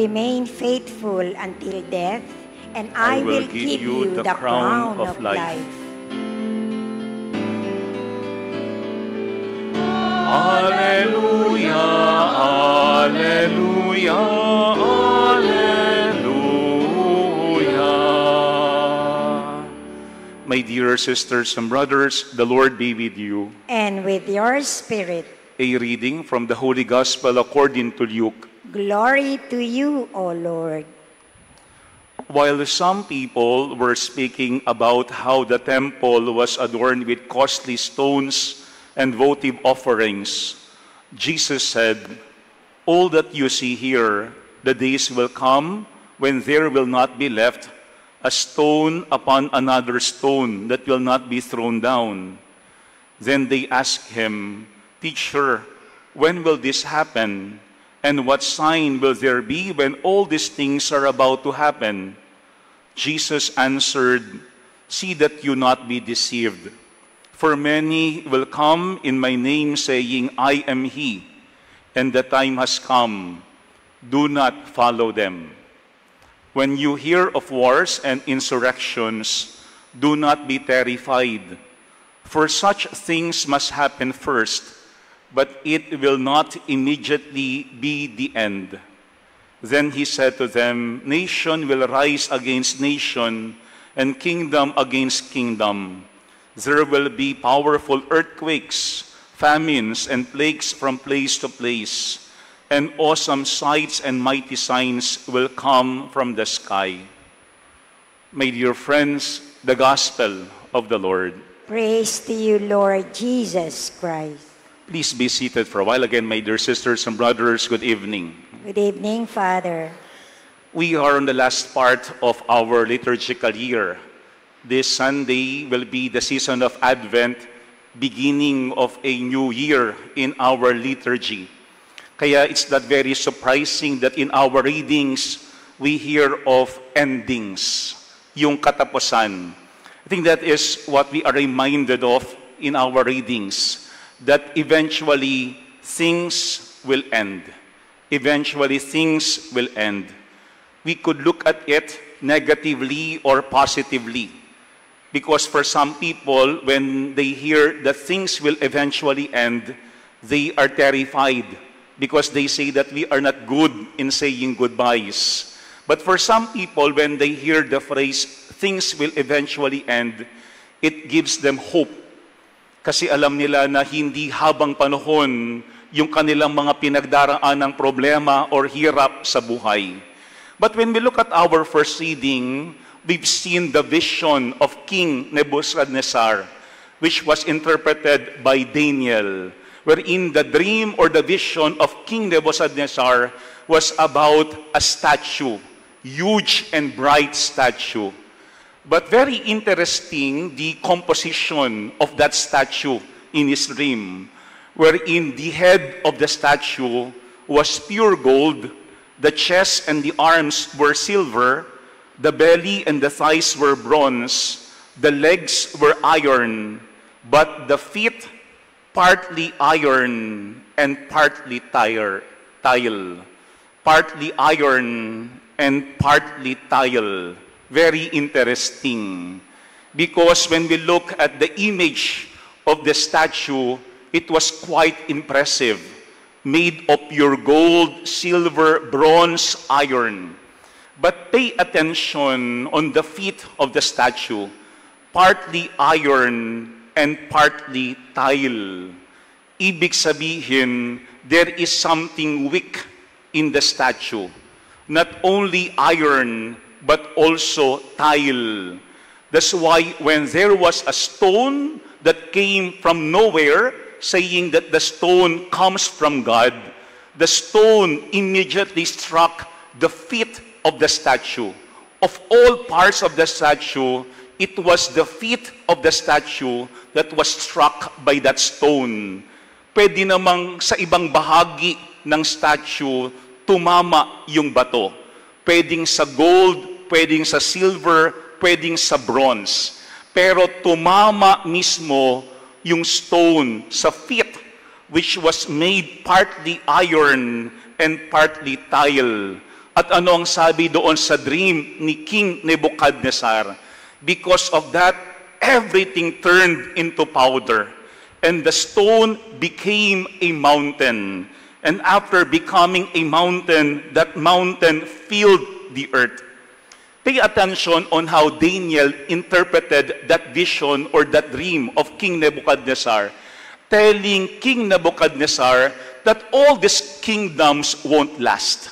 Remain faithful until death, and I will give you the crown of life. Alleluia, alleluia, alleluia. My dear sisters and brothers, the Lord be with you. And with your spirit. A reading from the Holy Gospel according to Luke. Glory to you, O Lord. While some people were speaking about how the temple was adorned with costly stones and votive offerings, Jesus said, "All that you see here, the days will come when there will not be left a stone upon another stone that will not be thrown down." Then they asked him, "Teacher, when will this happen? And what sign will there be when all these things are about to happen?" Jesus answered, "See that you not be deceived. For many will come in my name saying, 'I am he,' and the time has come. Do not follow them. When you hear of wars and insurrections, do not be terrified. For such things must happen first, but it will not immediately be the end." Then he said to them, "Nation will rise against nation, and kingdom against kingdom. There will be powerful earthquakes, famines, and plagues from place to place, and awesome sights and mighty signs will come from the sky." My dear friends, the Gospel of the Lord. Praise to you, Lord Jesus Christ. Please be seated for a while. Again, my dear sisters and brothers, good evening. Good evening, Father. We are on the last part of our liturgical year. This Sunday will be the season of Advent, beginning of a new year in our liturgy. Kaya it's not very surprising that in our readings, we hear of endings, yung katapusan. I think that is what we are reminded of in our readings, that eventually things will end. Eventually things will end. We could look at it negatively or positively. Because for some people, when they hear that things will eventually end, they are terrified because they say that we are not good in saying goodbyes. But for some people, when they hear the phrase, things will eventually end, it gives them hope. Kasi alam nila na hindi habang panahon yung kanilang mga pinagdaraan ng problema or hirap sa buhay. But when we look at our first reading, we've seen the vision of King Nebuchadnezzar, which was interpreted by Daniel, wherein the dream or the vision of King Nebuchadnezzar was about a statue, huge and bright statue. But very interesting, the composition of that statue in his dream, wherein the head of the statue was pure gold, the chest and the arms were silver, the belly and the thighs were bronze, the legs were iron, but the feet partly iron and partly tile. Partly iron and partly tile. Very interesting. Because when we look at the image of the statue, it was quite impressive. Made of pure gold, silver, bronze, iron. But pay attention on the feet of the statue. Partly iron and partly tile. Ibig sabihin, there is something weak in the statue. Not only iron, but also tile. That's why when there was a stone that came from nowhere, saying that the stone comes from God, the stone immediately struck the feet of the statue. Of all parts of the statue, it was the feet of the statue that was struck by that stone. Pwede namang sa ibang bahagi ng statue, tumama yung bato. Pwedeng sa gold, pwedeng sa silver, pwedeng sa bronze. Pero tumama mismo yung stone sa feet, which was made partly iron and partly tile. At ano ang sabi doon sa dream ni King Nebuchadnezzar? Because of that, everything turned into powder, and the stone became a mountain. And after becoming a mountain, that mountain filled the earth. Pay attention on how Daniel interpreted that vision or that dream of King Nebuchadnezzar, telling King Nebuchadnezzar that all these kingdoms won't last.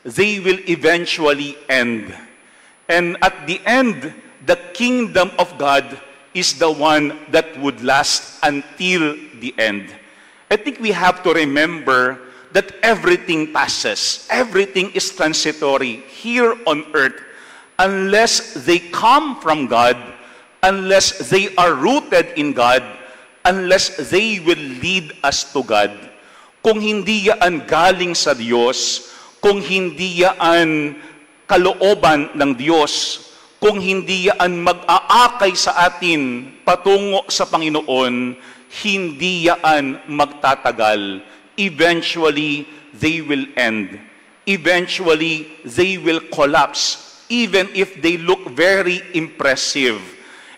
They will eventually end. And at the end, the kingdom of God is the one that would last until the end. I think we have to remember that everything passes. Everything is transitory here on earth. Unless they come from God, unless they are rooted in God, unless they will lead us to God. Kung hindi yan galing sa Diyos, kung hindi yan kalooban ng Diyos, kung hindi yan mag-aakay sa atin patungo sa Panginoon, hindi yan magtatagal. Eventually, they will end. Eventually, they will collapse, even if they look very impressive.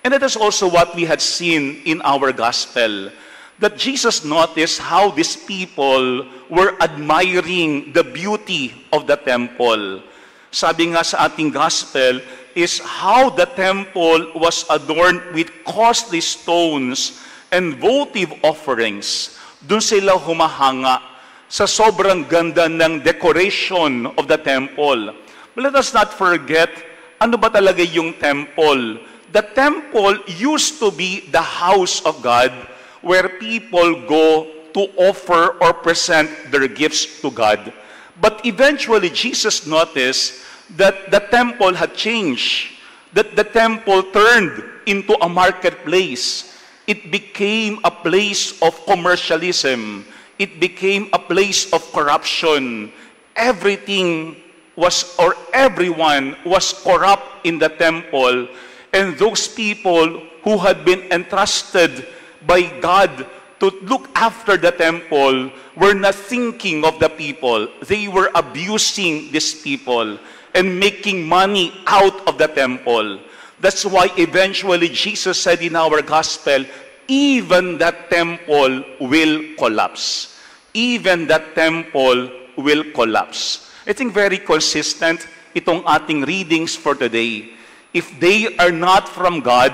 And that is also what we had seen in our gospel, that Jesus noticed how these people were admiring the beauty of the temple. Sabi nga sa ating gospel is how the temple was adorned with costly stones and votive offerings. Doon sila humahanga sa sobrang ganda ng decoration of the temple. But let us not forget, ano ba talaga yung temple? The temple used to be the house of God, where people go to offer or present their gifts to God. But eventually, Jesus noticed that the temple had changed, that the temple turned into a marketplace. It became a place of commercialism. It became a place of corruption. Everything was, or everyone was corrupt in the temple, and those people who had been entrusted by God to look after the temple were not thinking of the people. They were abusing these people and making money out of the temple. That's why eventually Jesus said in our gospel, even that temple will collapse. Even that temple will collapse. I think very consistent itong ating readings for today. If they are not from God,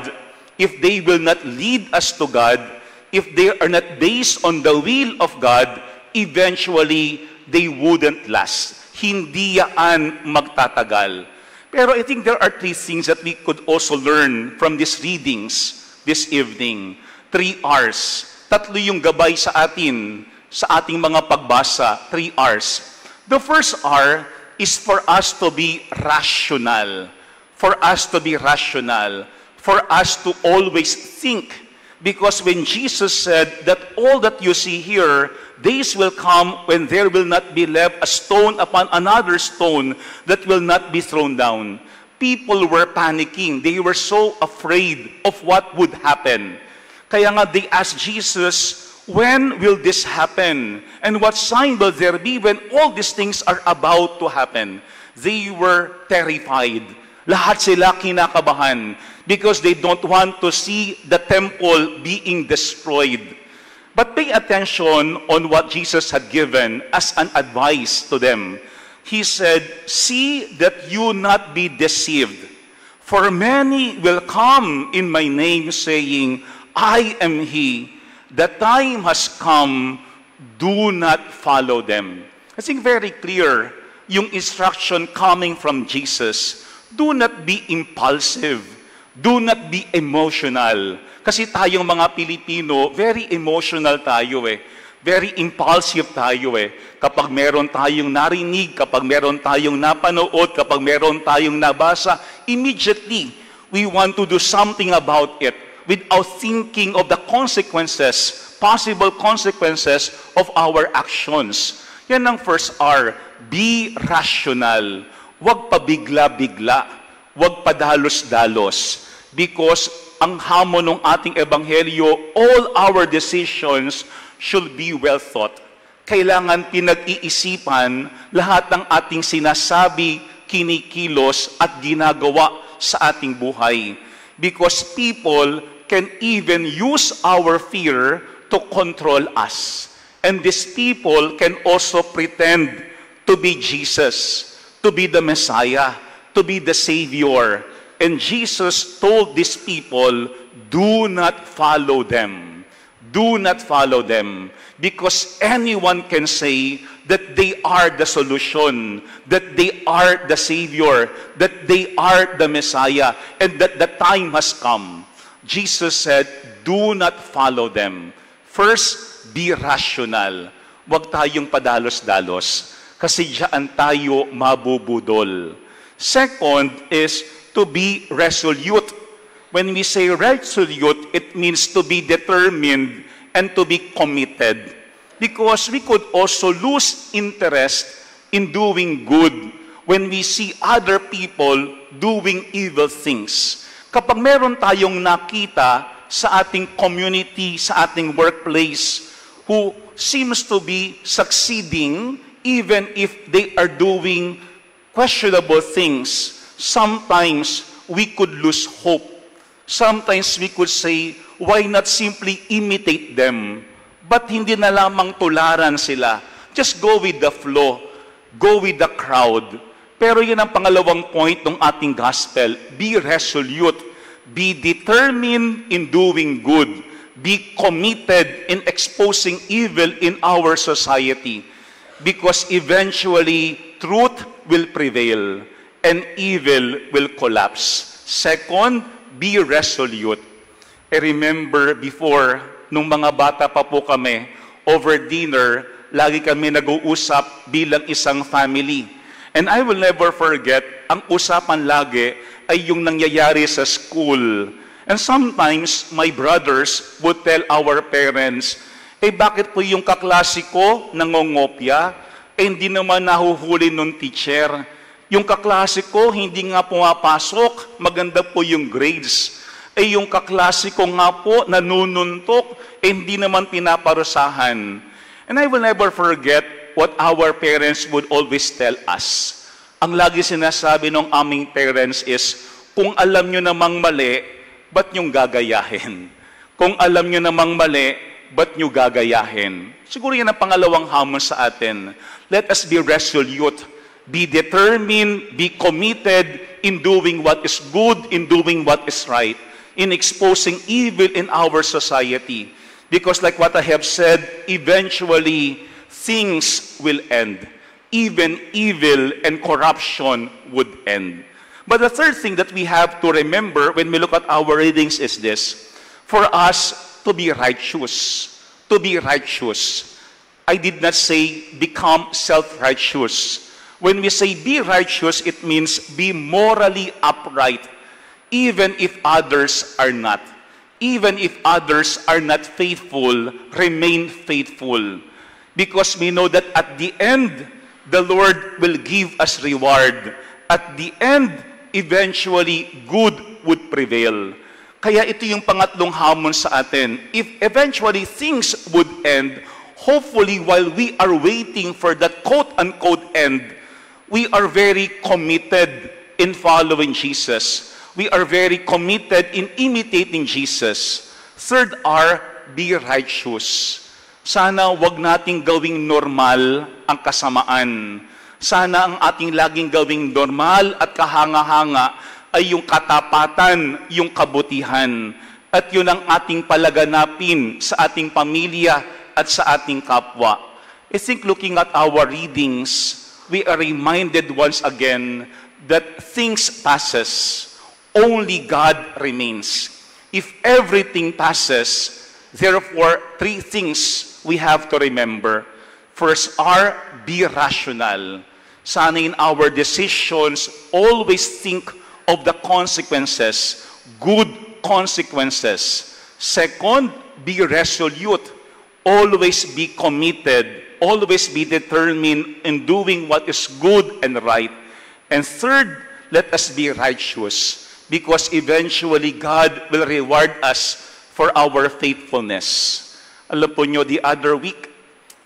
if they will not lead us to God, if they are not based on the will of God, eventually, they wouldn't last. Hindi yan magtatagal. Pero I think there are three things that we could also learn from these readings this evening. 3 R's. Tatlo yung gabay sa atin, sa ating mga pagbasa. 3 R's. The first R is for us to be rational. For us to be rational. For us to always think. Because when Jesus said that all that you see here, days will come when there will not be left a stone upon another stone that will not be thrown down. People were panicking. They were so afraid of what would happen. Kaya nga they asked Jesus, when will this happen? And what sign will there be when all these things are about to happen? They were terrified. Lahat sila kinakabahan because they don't want to see the temple being destroyed. But pay attention on what Jesus had given as an advice to them. He said, see that you not be deceived. For many will come in my name saying, I am he. The time has come, do not follow them. I think very clear yung instruction coming from Jesus. Do not be impulsive. Do not be emotional. Kasi tayong mga Pilipino, very emotional tayo eh. Very impulsive tayo eh. Kapag meron tayong narinig, kapag meron tayong napanood, kapag meron tayong nabasa, immediately, we want to do something about it without thinking of the consequences, possible consequences of our actions. Yan ang first R, be rational. Huwag pabigla-bigla. Huwag padalos-dalos. Because ang hamon ng ating ebanghelyo, all our decisions should be well thought. kailangan pinag-iisipan lahat ng ating sinasabi, kinikilos at ginagawa sa ating buhay. Because people can even use our fear to control us. And these people can also pretend to be Jesus, to be the Messiah, to be the Savior. And Jesus told these people, do not follow them. Do not follow them. Because anyone can say that they are the solution, that they are the Savior, that they are the Messiah, and that the time has come. Jesus said, do not follow them. First, be rational. Huwag tayong padalos-dalos, kasi diyan tayo mabubudol. Second is to be resolute. When we say resolute, it means to be determined and to be committed. Because we could also lose interest in doing good when we see other people doing evil things. Kapag meron tayong nakita sa ating community, sa ating workplace, who seems to be succeeding even if they are doing questionable things, sometimes we could lose hope. Sometimes we could say, why not simply imitate them? But hindi na lamang tularan sila. Just go with the flow. Go with the crowd. Pero yun ang pangalawang point ng ating gospel. Be resolute. Be determined in doing good. Be committed in exposing evil in our society. Because eventually, truth will prevail and evil will collapse. Second, be resolute. I remember before, nung mga bata pa po kami, over dinner, lagi kami nag-uusap bilang isang family. And I will never forget, ang usapan lagi ay yung nangyayari sa school. And sometimes, my brothers would tell our parents, bakit po yung kaklase ko nangongopya? Hindi naman nahuhuli nung teacher. Yung kaklase ko, hindi nga pumapasok, maganda po yung grades. Yung kaklase ko nga po, nanununtok, hindi naman pinaparusahan. And I will never forget what our parents would always tell us. Ang lagi sinasabi ng aming parents is, kung alam nyo namang mali, ba't nyong gagayahin? Kung alam nyo namang mali, ba't nyo gagayahin? Siguro yan ang pangalawang hamon sa atin. Let us be resolute. Be determined, be committed in doing what is good, in doing what is right, in exposing evil in our society. Because like what I have said, eventually things will end. Even evil and corruption would end. But the third thing that we have to remember when we look at our readings is this: for us to be righteous. To be righteous. I did not say become self-righteous. When we say be righteous, it means be morally upright, even if others are not. Even if others are not faithful, remain faithful. Because we know that at the end, the Lord will give us reward. At the end, eventually, good would prevail. Kaya ito yung pangatlong hamon sa atin. If eventually things would end, hopefully while we are waiting for that quote-unquote end, we are very committed in following Jesus. We are very committed in imitating Jesus. Third R, be righteous. Sana wag nating gawing normal ang kasamaan. Sana ang ating laging gawing normal at kahanga-hanga ay yung katapatan, yung kabutihan. At yun ang ating palaganapin sa ating pamilya at sa ating kapwa. I think looking at our readings, we are reminded once again that things passes, only God remains. If everything passes, therefore, three things we have to remember. First are, be rational. Sana in our decisions, always think of the consequences, good consequences. Second, be resolute. Always be committed. Always be determined in doing what is good and right. And third, let us be righteous, because eventually God will reward us for our faithfulness. Alam po nyo, the other week,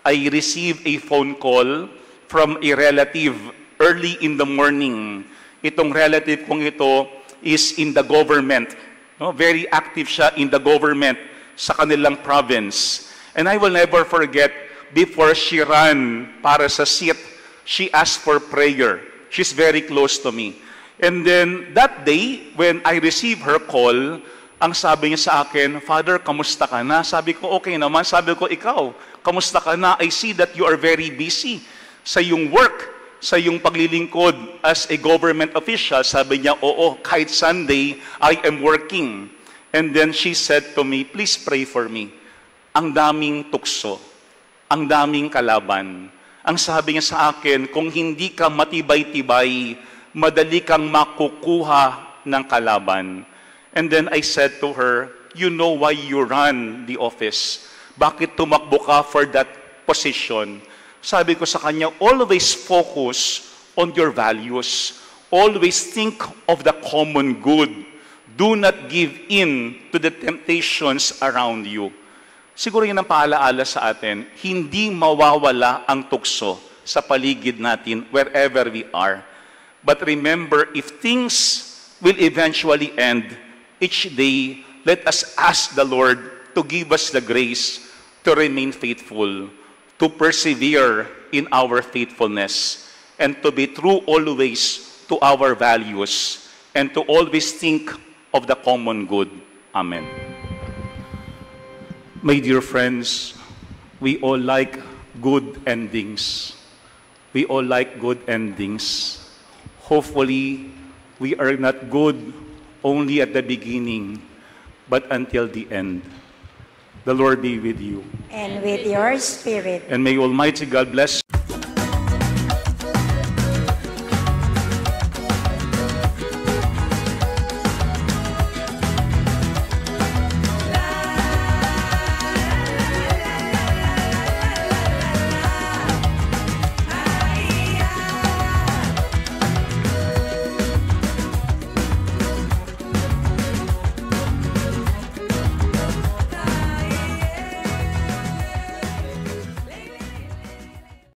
I received a phone call from a relative early in the morning. Itong relative kong ito is in the government. No? Very active siya in the government sa kanilang province. And I will never forget, before she ran para sa seat, she asked for prayer. She's very close to me. And then that day, when I received her call, ang sabi niya sa akin, Father, kamusta ka na? Sabi ko, okay naman. Sabi ko, ikaw, kamusta ka na? I see that you are very busy sa iyong work, sa iyong paglilingkod as a government official. Sabi niya, oo, kahit Sunday, I am working. And then she said to me, please pray for me. Ang daming tukso, ang daming kalaban. Ang sabi niya sa akin, kung hindi ka matibay-tibay, madali kang makukuha ng kalaban. And then I said to her, you know why you run the office? Bakit tumakbo ka for that position? Sabi ko sa kanya, always focus on your values. Always think of the common good. Do not give in to the temptations around you. Siguro yun ang paalaala sa atin, hindi mawawala ang tukso sa paligid natin wherever we are. But remember, if things will eventually end, each day, let us ask the Lord to give us the grace to remain faithful, to persevere in our faithfulness, and to be true always to our values, and to always think of the common good. Amen. My dear friends, we all like good endings. We all like good endings. Hopefully, we are not good only at the beginning, but until the end. The Lord be with you. And with your spirit. And may Almighty God bless